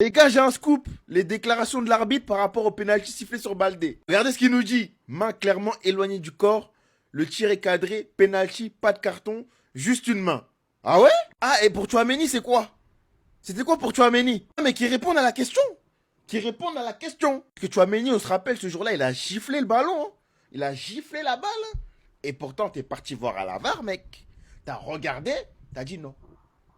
Les gars, j'ai un scoop. Les déclarations de l'arbitre par rapport au pénalty sifflé sur Baldé. Regardez ce qu'il nous dit. Main clairement éloignée du corps. Le tir est cadré. Pénalty, pas de carton. Juste une main. Ah ouais? Ah, et pour Tchouaméni, c'est quoi? C'était quoi pour Tchouaméni? Ah, mais qui répondent à la question. Qui répondent à la question. Parce que Tchouaméni, on se rappelle, ce jour-là, il a giflé le ballon. Hein. Il a giflé la balle. Hein. Et pourtant, t'es parti voir à la VAR, mec. T'as regardé. T'as dit non.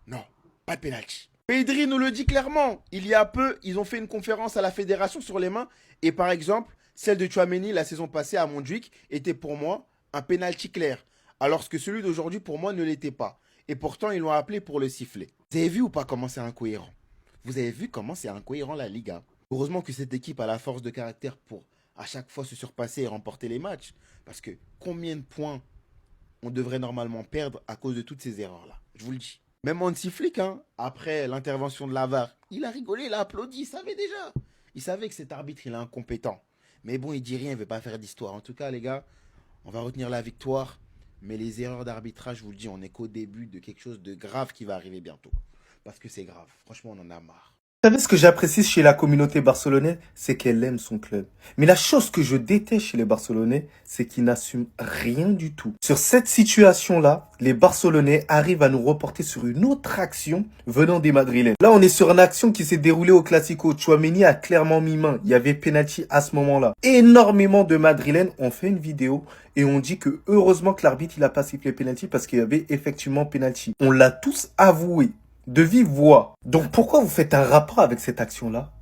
Non, pas de pénalty. Pedri nous le dit clairement. Il y a peu, ils ont fait une conférence à la fédération sur les mains. Et par exemple, celle de Tchouaméni la saison passée à Montjuic était pour moi un pénalty clair. Alors que celui d'aujourd'hui pour moi ne l'était pas. Et pourtant, ils l'ont appelé pour le siffler. Vous avez vu ou pas comment c'est incohérent? Vous avez vu comment c'est incohérent la Liga? Heureusement que cette équipe a la force de caractère pour à chaque fois se surpasser et remporter les matchs. Parce que combien de points on devrait normalement perdre à cause de toutes ces erreurs-là? Je vous le dis. Même Hansi Flick, hein, après l'intervention de la VAR, il a rigolé, il a applaudi, il savait déjà. Il savait que cet arbitre, il est incompétent. Mais bon, il dit rien, il veut pas faire d'histoire. En tout cas, les gars, on va retenir la victoire. Mais les erreurs d'arbitrage, je vous le dis, on n'est qu'au début de quelque chose de grave qui va arriver bientôt. Parce que c'est grave. Franchement, on en a marre. Vous savez ce que j'apprécie chez la communauté barcelonaise, c'est qu'elle aime son club. Mais la chose que je déteste chez les Barcelonais, c'est qu'ils n'assument rien du tout. Sur cette situation-là, les Barcelonais arrivent à nous reporter sur une autre action venant des Madrilènes. Là, on est sur une action qui s'est déroulée au Classico. Tchouaméni a clairement mis main. Il y avait penalty à ce moment-là. Énormément de Madrilènes ont fait une vidéo et on dit que heureusement que l'arbitre il a pas sifflé penalty parce qu'il y avait effectivement penalty. On l'a tous avoué. De vive voix. Donc pourquoi vous faites un rapport avec cette action-là?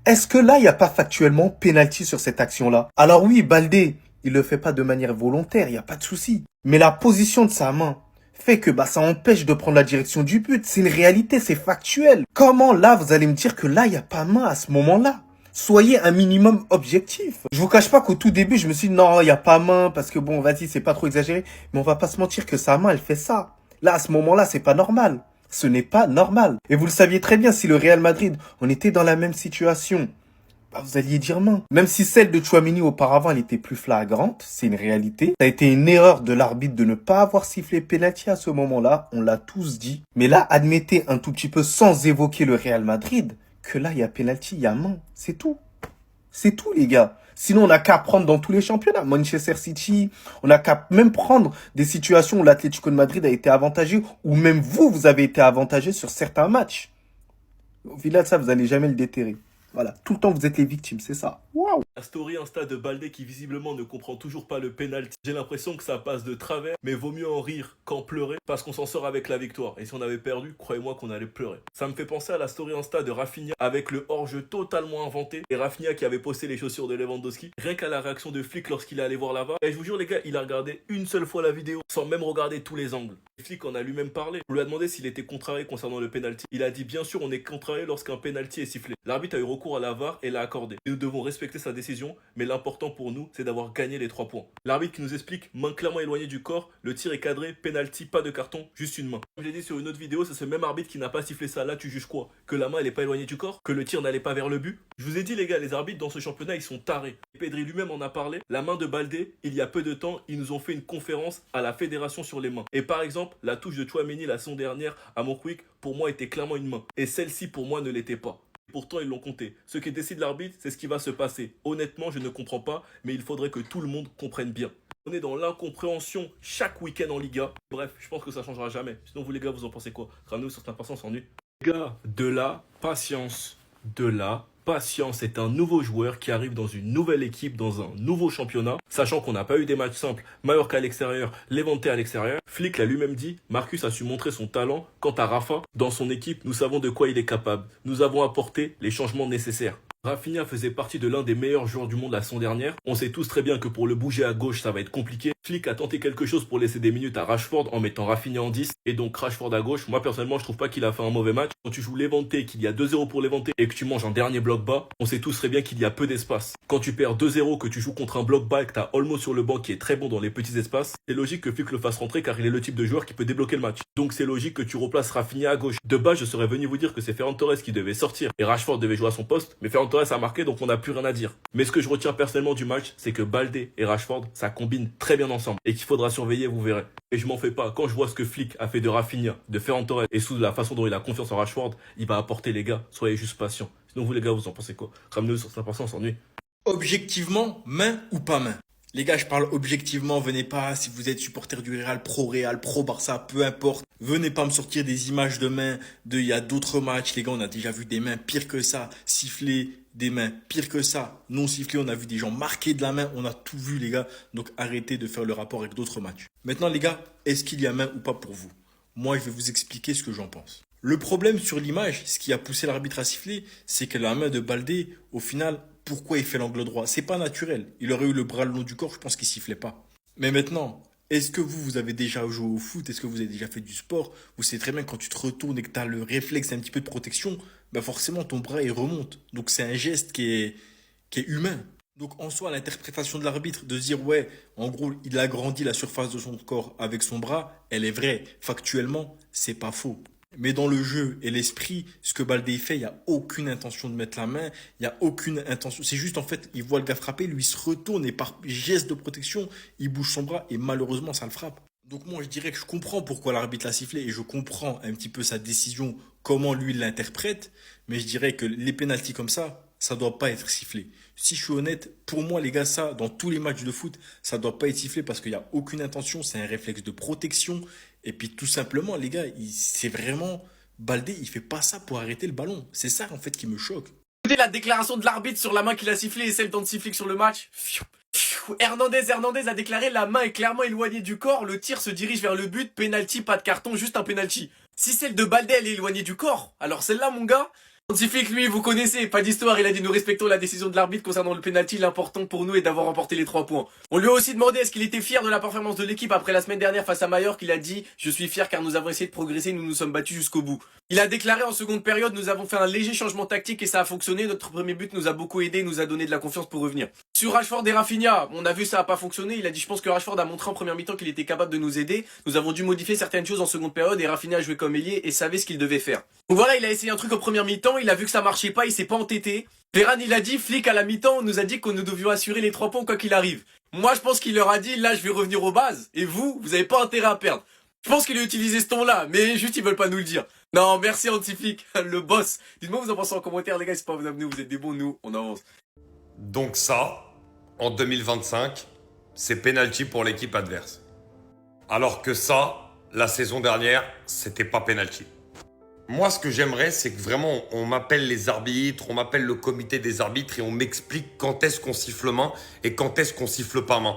Est-ce que là, il n'y a pas factuellement pénalty sur cette action-là? Alors oui, Baldé, il le fait pas de manière volontaire, il n'y a pas de souci. Mais la position de sa main fait que ça empêche de prendre la direction du but. C'est une réalité, c'est factuel. Comment là, vous allez me dire que là, il n'y a pas main à ce moment-là? Soyez un minimum objectif. Je vous cache pas qu'au tout début, je me suis dit non, il n'y a pas main parce que bon, vas-y, c'est pas trop exagéré. Mais on va pas se mentir que sa main, elle fait ça. Là, à ce moment-là, c'est pas normal. Ce n'est pas normal. Et vous le saviez très bien, si le Real Madrid, on était dans la même situation, vous alliez dire main. Même si celle de Tchouaméni auparavant, elle était plus flagrante, c'est une réalité. Ça a été une erreur de l'arbitre de ne pas avoir sifflé penalty à ce moment-là, on l'a tous dit. Mais là, admettez un tout petit peu, sans évoquer le Real Madrid, que là, il y a penalty, il y a main. C'est tout. C'est tout, les gars. Sinon, on n'a qu'à prendre dans tous les championnats. Manchester City, on n'a qu'à même prendre des situations où l'Atlético de Madrid a été avantagé, ou même vous, vous avez été avantagé sur certains matchs. Au final, ça, vous n'allez jamais le déterrer. Voilà, tout le temps, vous êtes les victimes, c'est ça. Waouh! La story Insta de Baldé qui visiblement ne comprend toujours pas le penalty. J'ai l'impression que ça passe de travers, mais vaut mieux en rire qu'en pleurer parce qu'on s'en sort avec la victoire. Et si on avait perdu, croyez-moi qu'on allait pleurer. Ça me fait penser à la story Insta de Rafinha avec le hors-jeu totalement inventé. Et Rafinha qui avait posté les chaussures de Lewandowski. Rien qu'à la réaction de Flick lorsqu'il est allé voir la VAR. Et je vous jure les gars, il a regardé une seule fois la vidéo sans même regarder tous les angles. Et Flick en a lui-même parlé. On lui a demandé s'il était contrarié concernant le penalty. Il a dit bien sûr on est contrarié lorsqu'un penalty est sifflé. L'arbitre a eu recours à la VAR et l'a accordé. Et nous devons respecter sa décision, mais l'important pour nous, c'est d'avoir gagné les 3 points. L'arbitre qui nous explique, main clairement éloignée du corps, le tir est cadré, penalty, pas de carton, juste une main. Comme j'ai dit sur une autre vidéo, c'est ce même arbitre qui n'a pas sifflé ça. Là, tu juges quoi? Que la main, elle est pas éloignée du corps? Que le tir n'allait pas vers le but? Je vous ai dit, les gars, les arbitres dans ce championnat, ils sont tarés. Et Pedri lui-même en a parlé. La main de Baldé, il y a peu de temps, ils nous ont fait une conférence à la fédération sur les mains. Et par exemple, la touche de Tchouaméni la saison dernière à Montjuic, pour moi, était clairement une main. Et celle-ci, pour moi, ne l'était pas. Pourtant, ils l'ont compté. Ce qui décide l'arbitre, c'est ce qui va se passer. Honnêtement, je ne comprends pas, mais il faudrait que tout le monde comprenne bien. On est dans l'incompréhension chaque week-end en Liga. Bref, je pense que ça changera jamais. Sinon, vous les gars, vous en pensez quoi? Ramenez-vous sur Impatience s'ennuie. Les gars, de la patience. De la patience. C'est un nouveau joueur qui arrive dans une nouvelle équipe, dans un nouveau championnat. Sachant qu'on n'a pas eu des matchs simples. Mallorca à l'extérieur, Levante à l'extérieur. Flick l'a lui-même dit, Marcus a su montrer son talent. Quant à Rafa, dans son équipe, nous savons de quoi il est capable. Nous avons apporté les changements nécessaires. Rafinha faisait partie de l'un des meilleurs joueurs du monde la saison dernière. On sait tous très bien que pour le bouger à gauche, ça va être compliqué. Flick a tenté quelque chose pour laisser des minutes à Rashford en mettant Rafinha en 10 et donc Rashford à gauche. Moi personnellement, je trouve pas qu'il a fait un mauvais match. Quand tu joues Levante, qu'il y a 2-0 pour Levante et que tu manges un dernier bloc bas, on sait tous très bien qu'il y a peu d'espace. Quand tu perds 2-0, que tu joues contre un bloc bas et que t'as Olmo sur le banc qui est très bon dans les petits espaces, c'est logique que Flick le fasse rentrer car il est le type de joueur qui peut débloquer le match. Donc c'est logique que tu replaces Rafinha à gauche. De base, je serais venu vous dire que c'est Ferran Torres qui devait sortir et Rashford devait jouer à son poste, mais Ferran Torres a marqué donc on n'a plus rien à dire. Mais ce que je retiens personnellement du match, c'est que Baldé et Rashford, ça combine très bien ensemble. ensemble et qu'il faudra surveiller, vous verrez. Et je m'en fais pas, quand je vois ce que Flick a fait de Rafinha, de Ferran Torres et sous la façon dont il a confiance en Rashford, il va apporter les gars, soyez juste patients. Sinon vous les gars, vous en pensez quoi? Ramenez-le sur 5%, on s'ennuie. Objectivement, main ou pas main? Les gars, je parle objectivement, venez pas, si vous êtes supporter du Real, Pro Barça, peu importe, venez pas me sortir des images de mains il y a d'autres matchs. Les gars, on a déjà vu des mains pires que ça, siffler, des mains pires que ça, non sifflées, on a vu des gens marquer de la main, on a tout vu les gars, donc arrêtez de faire le rapport avec d'autres matchs. Maintenant les gars, est-ce qu'il y a main ou pas pour vous? Moi, je vais vous expliquer ce que j'en pense. Le problème sur l'image, ce qui a poussé l'arbitre à siffler, c'est que la main de Baldé, au final, pourquoi il fait l'angle droit? C'est pas naturel. Il aurait eu le bras le long du corps, je pense qu'il sifflait pas. Mais maintenant, est-ce que vous avez déjà joué au foot? Est-ce que vous avez déjà fait du sport? Vous savez très bien que quand tu te retournes et que tu as le réflexe un petit peu de protection, bah forcément ton bras il remonte. Donc c'est un geste qui est humain. Donc en soi, l'interprétation de l'arbitre de dire ouais, en gros, il agrandit la surface de son corps avec son bras, elle est vraie. Factuellement, c'est pas faux. Mais dans le jeu et l'esprit, ce que Baldé fait, il n'y a aucune intention de mettre la main, il n'y a aucune intention. C'est juste en fait, il voit le gars frapper, lui il se retourne et par geste de protection, il bouge son bras et malheureusement ça le frappe. Donc moi je dirais que je comprends pourquoi l'arbitre l'a sifflé et je comprends un petit peu sa décision, comment lui il l'interprète, mais je dirais que les pénaltys comme ça doit pas être sifflé. Si je suis honnête, pour moi les gars, ça, dans tous les matchs de foot, ça doit pas être sifflé parce qu'il n'y a aucune intention, c'est un réflexe de protection. Et puis tout simplement, les gars, c'est vraiment... Baldé, il fait pas ça pour arrêter le ballon. C'est ça en fait qui me choque. Écoutez la déclaration de l'arbitre sur la main qu'il a sifflée et celle d'Anti-Flick sur le match. Hernandez a déclaré la main est clairement éloignée du corps, le tir se dirige vers le but, penalty, pas de carton, juste un penalty. Si celle de Baldé elle est éloignée du corps, alors celle-là mon gars, Anti-Flick lui vous connaissez, pas d'histoire, il a dit nous respectons la décision de l'arbitre concernant le penalty, l'important pour nous est d'avoir remporté les 3 points. On lui a aussi demandé est-ce qu'il était fier de la performance de l'équipe après la semaine dernière face à Mallorca, il a dit je suis fier car nous avons essayé de progresser, nous nous sommes battus jusqu'au bout. Il a déclaré en seconde période nous avons fait un léger changement tactique et ça a fonctionné, notre premier but nous a beaucoup aidé, nous a donné de la confiance pour revenir. Sur Rashford et Rafinha, on a vu ça a pas fonctionné, il a dit je pense que Rashford a montré en première mi-temps qu'il était capable de nous aider, nous avons dû modifier certaines choses en seconde période et Rafinha a joué comme ailier et savait ce qu'il devait faire. Donc voilà, il a essayé un truc en première mi-temps, il a vu que ça marchait pas, il s'est pas entêté. Ferran il a dit, Flick à la mi-temps nous a dit que nous devions assurer les 3 points quoi qu'il arrive. Moi je pense qu'il leur a dit là je vais revenir aux bases et vous avez pas intérêt à perdre. Je pense qu'il a utilisé ce ton-là, mais juste ils veulent pas nous le dire. Non, merci Anti-Flick, le boss. Dites-moi vous en pensez en commentaire les gars, c'est pas vous amener, vous êtes des bons, nous, on avance. Donc ça, en 2025, c'est penalty pour l'équipe adverse. Alors que ça, la saison dernière, c'était pas penalty. Moi, ce que j'aimerais, c'est que vraiment, on m'appelle les arbitres, on m'appelle le comité des arbitres et on m'explique quand est-ce qu'on siffle main et quand est-ce qu'on siffle pas main.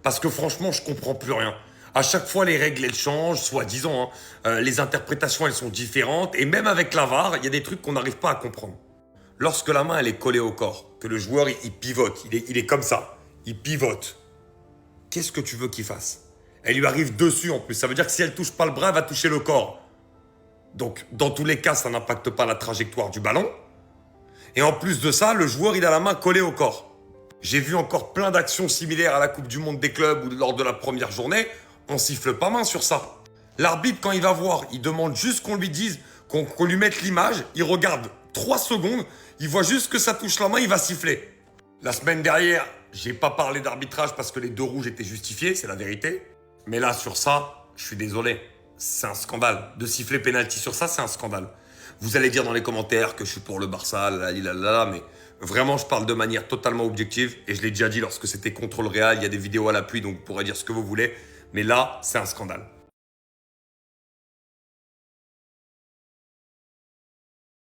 Parce que franchement, je comprends plus rien. À chaque fois, les règles, elles changent, soi-disant. Les interprétations, elles sont différentes. Et même avec la VAR, il y a des trucs qu'on n'arrive pas à comprendre. Lorsque la main, elle est collée au corps, que le joueur, il pivote, il est comme ça, il pivote. Qu'est-ce que tu veux qu'il fasse? Elle lui arrive dessus en plus. Ça veut dire que si elle touche pas le bras, elle va toucher le corps. Donc, dans tous les cas, ça n'impacte pas la trajectoire du ballon. Et en plus de ça, le joueur, il a la main collée au corps. J'ai vu encore plein d'actions similaires à la Coupe du Monde des clubs ou lors de la première journée. On siffle pas main sur ça. L'arbitre, quand il va voir, il demande juste qu'on lui dise, qu'on lui mette l'image. Il regarde 3 secondes, il voit juste que ça touche la main, il va siffler. La semaine dernière, j'ai pas parlé d'arbitrage parce que les 2 rouges étaient justifiés, c'est la vérité. Mais là, sur ça, je suis désolé. C'est un scandale. De siffler penalty sur ça, c'est un scandale. Vous allez dire dans les commentaires que je suis pour le Barça, mais vraiment, je parle de manière totalement objective. Et je l'ai déjà dit lorsque c'était contre le Real, il y a des vidéos à l'appui, donc vous pourrez dire ce que vous voulez. Mais là, c'est un scandale.